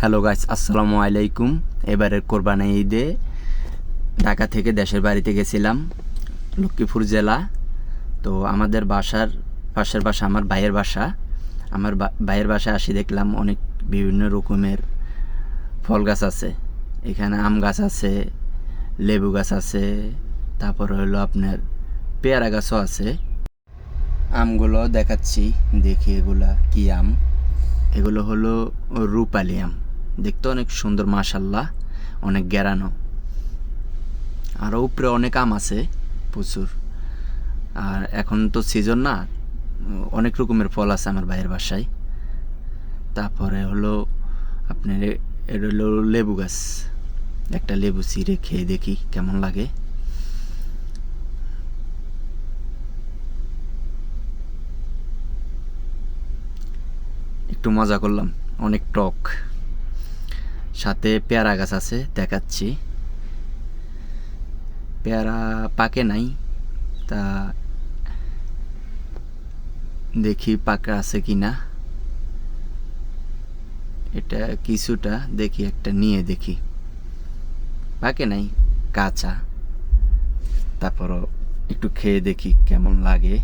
Hello guys, আসসালামু আলাইকুম। এবারের কোরবানি ঈদে ঢাকা থেকে দেশের বাড়িতে গেছিলাম, লক্ষ্মীপুর জেলা। তো আমাদের বাসার পাশের বাসা আমার ভাইয়ের বাসা। আমার ভাইয়ের বাসায় আসি, দেখলাম অনেক বিভিন্ন রকমের ফল গাছ আছে। এখানে আম গাছ আছে, লেবু গাছ আছে, তারপর হলো আপনার পেয়ারা গাছও আছে। আমগুলো দেখাচ্ছি, দেখি এগুলা কি আম। এগুলো হলো রূপালি আম, দেখতে অনেক সুন্দর, মাশাল্লাহ, অনেক গ্যারানো। আরও উপরে অনেক আম আছে প্রচুর। আর এখন তো সিজন না, অনেক রকমের ফল আছে আমার ভাইয়ের বাসায়। তারপরে হলো আপনার এটা হলো লেবু গাছ। একটা লেবু ছিঁড়ে খেয়ে দেখি কেমন লাগে। একটু মজা করলাম, অনেক টক। সাথে পেয়ারা গাছ আছে, দেখাচ্ছি। পেয়ারা পাকে নাই, তা দেখি পাকা আছে কিনা। এটা কিছুটা দেখি, একটা নিয়ে দেখি। পাকে নাই, কাঁচা। তারপরও একটু খেয়ে দেখি কেমন লাগে।